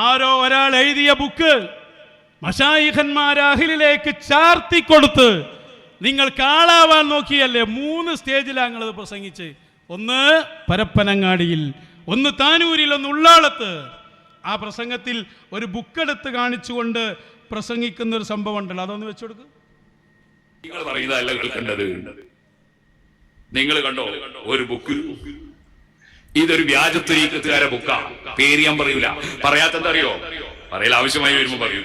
ആരോ ഒരാൾ എഴുതിയ ബുക്ക് മശായിഖന്മാർ അഹ്ലിലേക്ക് ചാർത്തിക്കൊടുത്ത് നിങ്ങൾ കാളാവാൻ നോക്കിയല്ലേ. 3 സ്റ്റേജിലാണ് ഞങ്ങളത് പ്രസംഗിച്ച്. ഒന്ന് പരപ്പനങ്ങാടിയിൽ, ഒന്ന് താനൂരിൽ, ഒന്ന് ഉള്ളാളത്ത്. ആ പ്രസംഗത്തിൽ ഒരു ബുക്കെടുത്ത് കാണിച്ചുകൊണ്ട് പ്രസംഗിക്കുന്ന ഒരു സംഭവം ഉണ്ടല്ലോ, അതൊന്ന് വെച്ചുകൊടുക്ക്. നിങ്ങൾ പറയുന്നതല്ല കേൾക്കേണ്ടത്. നിങ്ങൾ കണ്ടോ ഒരു ബുക്ക്? ഇതൊരു വ്യാജത്വരീക്കത്തുകാരെ ബുക്കാ. പേര് ഞാൻ പറയൂല. പറയാത്തതറിയോ? പറയൽ ആവശ്യമായി വരുമ്പോ പറയൂ.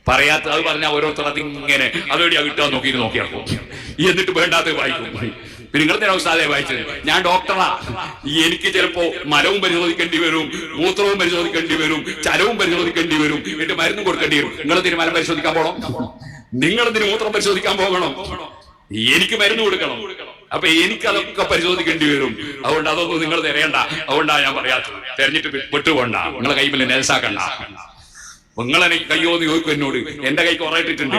പറയാത്ത അത് പറഞ്ഞാൽ ഓരോരുത്തർ അതിങ്ങനെ അതെവിടെയാ കിട്ടാൻ നോക്കിയാക്കും. എന്നിട്ട് വേണ്ടാത്ത വായിക്കും. പിന്നെ നിങ്ങൾ തന്നെ ഉസ്താദെ വായിച്ചത്. ഞാൻ ഡോക്ടറാ, എനിക്ക് ചിലപ്പോ മലവും പരിശോധിക്കേണ്ടി വരും, മൂത്രവും പരിശോധിക്കേണ്ടി വരും, ചലവും പരിശോധിക്കേണ്ടി വരും, എന്നിട്ട് മരുന്നും കൊടുക്കേണ്ടി വരും. നിങ്ങളെന്തിന് മലം പരിശോധിക്കാൻ പോകണം? നിങ്ങളെന്തിന് മൂത്രം പരിശോധിക്കാൻ പോകണം? എനിക്ക് മരുന്ന് കൊടുക്കണം. അപ്പൊ എനിക്ക് അതൊക്കെ പരിശോധിക്കേണ്ടി വരും. അതുകൊണ്ട് അതൊന്നും നിങ്ങൾ തിരയണ്ട. അതുകൊണ്ടാണ് ഞാൻ പറയാത്തത്. തെരഞ്ഞിട്ട് വിട്ടുകൊണ്ട, നിങ്ങളെ കൈമിൽ നേസാക്കണ്ട. നിങ്ങളെനിക്ക് കയ്യോന്ന് ചോദിക്കും എന്നോട്. എന്റെ കൈ കുറയിട്ടിട്ടുണ്ട്.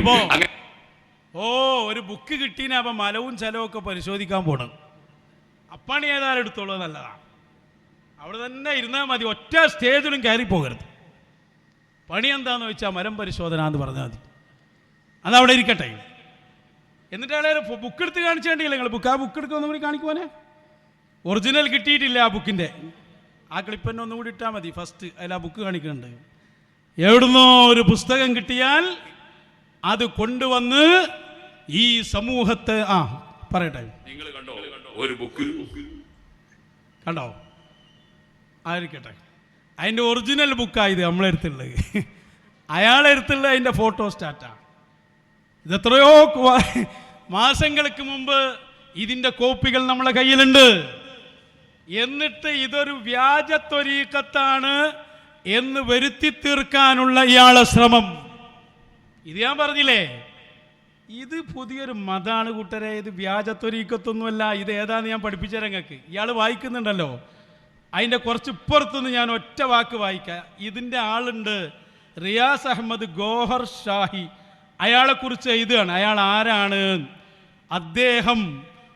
ഒരു ബുക്ക് കിട്ടീന അപ്പൊ മലവും ചലവും ഒക്കെ പരിശോധിക്കാൻ പോണം. അപ്പണി ഏതായാലും എടുത്തോളൂ, നല്ലതാണ്. അവിടെ തന്നെ ഇരുന്നാൽ മതി, ഒറ്റ സ്റ്റേജിലും കയറി പോകരുത്. പണി എന്താന്ന് വെച്ചാൽ മരം പരിശോധന എന്ന് പറഞ്ഞാൽ മതി. അതവിടെ ഇരിക്കട്ടെ. എന്നിട്ട് ആളെ ബുക്ക് എടുത്ത് കാണിച്ചേണ്ടിയില്ല നിങ്ങൾ. ആ ബുക്ക് എടുക്കുക ഒന്നും കൂടി കാണിക്കുവാനേ. ഒറിജിനൽ കിട്ടിയിട്ടില്ല ആ ബുക്കിൻ്റെ. ആ ക്ലിപ്പന്നെ ഒന്നും കൂടി ഇട്ടാൽ മതി. ഫസ്റ്റ് അതിൽ ആ ബുക്ക് കാണിക്കുന്നുണ്ട്. എവിടുന്നോ ഒരു പുസ്തകം കിട്ടിയാൽ അത് കൊണ്ടുവന്ന് ഈ സമൂഹത്തെ പറയട്ടെ. നിങ്ങൾ കണ്ടോ ഒരു ബുക്ക്? കണ്ടോ? ആയിരിക്കട്ടെ. അതിൻ്റെ ഒറിജിനൽ ബുക്കായത് നമ്മളെടുത്തുള്ളത്. അയാളെടുത്തുള്ള അതിൻ്റെ ഫോട്ടോ സ്റ്റാറ്റാണ്. ഇതെത്രയോ മാസങ്ങൾക്ക് മുമ്പ് ഇതിൻ്റെ കോപ്പികൾ നമ്മളെ കയ്യിലുണ്ട്. എന്നിട്ട് ഇതൊരു വ്യാജ ത്വരീഖത്താണ് എന്ന് വരുത്തി തീർക്കാനുള്ള ഇയാളെ ശ്രമം. ഇത് ഞാൻ പറഞ്ഞില്ലേ, ഇത് പുതിയൊരു മതമാണ് കൂട്ടരെ. ഇത് വ്യാജ ത്വരീഖത്തൊന്നുമല്ല. ഇത് ഏതാന്ന് ഞാൻ പഠിപ്പിച്ച രംഗക്ക് ഇയാൾ വായിക്കുന്നുണ്ടല്ലോ. അതിൻ്റെ കുറച്ച് ഇപ്പുറത്തുനിന്ന് ഞാൻ ഒറ്റ വാക്ക് വായിക്കാം. ഇതിൻ്റെ ആളുണ്ട്, റിയാസ് അഹമ്മദ് ഗോഹർ ഷാഹി. അയാളെക്കുറിച്ച് എഴുതുകയാണ്. അയാൾ ആരാണ്? അദ്ദേഹം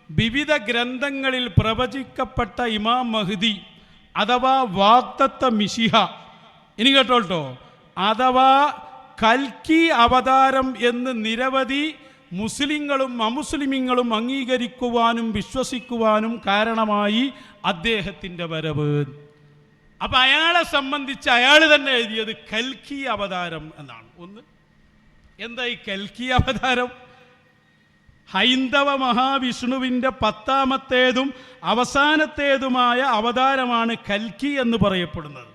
വിവിധ ഗ്രന്ഥങ്ങളിൽ പ്രവചിക്കപ്പെട്ട ഇമാം മഹ്ദി അഥവാ വാഗ്ദത്ത മിശിഹ, ഇനി കേട്ടോട്ടോ, അഥവാ കൽക്കി അവതാരം എന്ന് നിരവധി മുസ്ലിങ്ങളും അമുസ്ലിമീങ്ങളും അംഗീകരിക്കുവാനും വിശ്വസിക്കുവാനും കാരണമായി അദ്ദേഹത്തിൻ്റെ വരവ്. അപ്പം അയാളെ സംബന്ധിച്ച് അയാൾ തന്നെ എഴുതിയത് കൽക്കി അവതാരം എന്നാണ്. ഒന്ന്, എന്താ ഈ കൽക്കി അവതാരം? ഹൈന്ദവ മഹാവിഷ്ണുവിൻ്റെ 10ാമത്തേതും അവസാനത്തേതുമായ അവതാരമാണ് കൽക്കി എന്ന് പറയപ്പെടുന്നത്.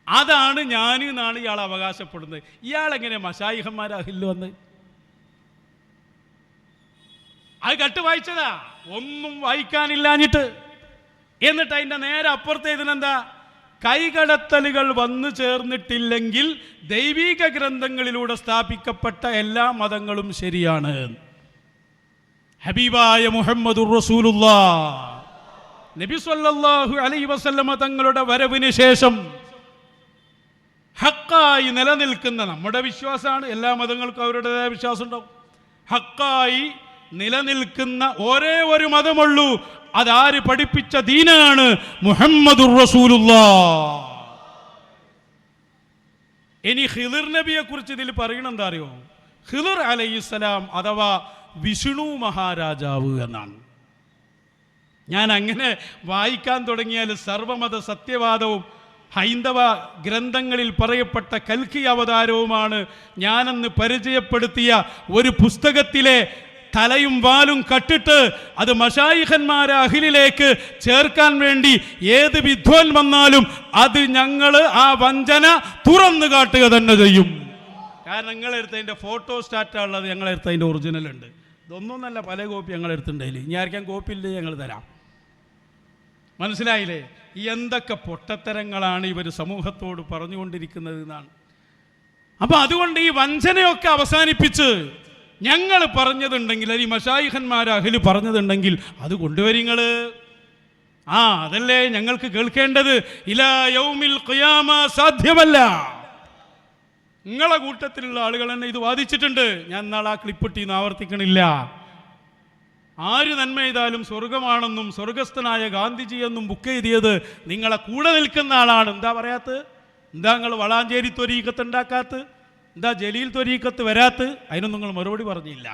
അതാണ് ഞാൻ എന്നാണ് ഇയാൾ അവകാശപ്പെടുന്നത്. ഇയാളെങ്ങനെ മശായിഖന്മാർ അഹ്ലിൽ വന്ന്? അത് കട്ട് വായിച്ചതാ, ഒന്നും വായിക്കാനില്ലാഞ്ഞിട്ട്. എന്നിട്ട് അതിൻ്റെ നേരെ അപ്പുറത്തെ ഇതിനെന്താ? കൈകടത്തലുകൾ വന്നു ചേർന്നിട്ടില്ലെങ്കിൽ ദൈവിക ഗ്രന്ഥങ്ങളിലൂടെ സ്ഥാപിക്കപ്പെട്ട എല്ലാ മതങ്ങളും ശരിയാണ്. ഹബീബായ മുഹമ്മദുർ റസൂലുള്ളാഹ് നബി സല്ലല്ലാഹു അലൈഹി വസല്ലമ തങ്ങളുടെ വരവിന് ശേഷം ഹക്കായി നിലനിൽക്കുന്ന നമ്മുടെ വിശ്വാസമാണ്. എല്ലാ മതങ്ങൾക്കും അവരുടേതായ വിശ്വാസം ഉണ്ടാവും. ഹക്കായി നിലനിൽക്കുന്ന ഒരേ ഒരു മതമുള്ളൂ. അതാര് പഠിപ്പിച്ച ദീനാണ്? മുഹമ്മദുർ റസൂലുള്ളാഹ്. ഇനി ഖിളിർ നബിയെ കുറിച്ച് ഇതിൽ പറയണം എന്താ അറിയോ? ഖിളിർ അലൈഹിസ്സലാം അഥവാ വിഷ്ണു മഹാരാജാവ് എന്നാണ്. ഞാൻ അങ്ങനെ വായിക്കാൻ തുടങ്ങിയാൽ സർവമത സത്യവാദവും ഹൈന്ദവ ഗ്രന്ഥങ്ങളിൽ പറയപ്പെട്ട കൽക്കി അവതാരവുമാണ് ഞാനെന്ന് പരിചയപ്പെടുത്തിയ ഒരു പുസ്തകത്തിലെ തലയും വാലും കട്ടിട്ട് അത് മശായിഖന്മാരെ അഹ്ലിലേക്ക് ചേർക്കാൻ വേണ്ടി ഏത് വിദ്വാൻ വന്നാലും അത് ഞങ്ങൾ ആ വഞ്ചന തുറന്നു കാട്ടുക തന്നെ ചെയ്യും. കാരണം ഞങ്ങളെടുത്തതിൻ്റെ ഫോട്ടോ സ്റ്റാറ്റാ ഉള്ളത്, ഞങ്ങളെടുത്തതിൻ്റെ ഒറിജിനൽ ഉണ്ട്. ഇതൊന്നും നല്ല പല കോപ്പി ഞങ്ങളെടുത്തിട്ടുണ്ടെങ്കിൽ ഇനി ആർക്കാൻ കോപ്പി ഇല്ലേ ഞങ്ങൾ തരാം. മനസ്സിലായില്ലേ? എന്തൊക്കെ പൊട്ടത്തരങ്ങളാണ് ഇവർ സമൂഹത്തോട് പറഞ്ഞുകൊണ്ടിരിക്കുന്നത് എന്നാണ്. അപ്പം അതുകൊണ്ട് ഈ വഞ്ചനയൊക്കെ അവസാനിപ്പിച്ച് ഞങ്ങൾ പറഞ്ഞതുണ്ടെങ്കിൽ, അല്ലെങ്കിൽ മശായിഖന്മാർ അഹ്ല് പറഞ്ഞതുണ്ടെങ്കിൽ അത് കൊണ്ടുവരിങ്ങൾ. അതല്ലേ ഞങ്ങൾക്ക് കേൾക്കേണ്ടത്. ഇലാ യൗമിൽ ഖിയാമ സാധ്യമല്ല. നിങ്ങളെ കൂട്ടത്തിലുള്ള ആളുകൾ തന്നെ ഇത് വാദിച്ചിട്ടുണ്ട്. ഞാൻ നാളെ ആ ക്ലിപ്പിട്ടീന്ന് ആവർത്തിക്കണില്ല. ആര് നന്മ ചെയ്താലും സ്വർഗമാണെന്നും സ്വർഗസ്ഥനായ ഗാന്ധിജി എന്നും ബുക്ക് എഴുതിയത് നിങ്ങളെ കൂടെ നിൽക്കുന്ന ആളാണ്. എന്താ പറയാത്തത്? എന്താ നിങ്ങൾ വളാഞ്ചേരി ത്വരീക്കത്ത് ഉണ്ടാക്കാത്ത, എന്താ ജലീൽ ത്വരീക്കത്ത് വരാത്ത? അതിനൊന്നും നിങ്ങൾ മറുപടി പറഞ്ഞില്ല.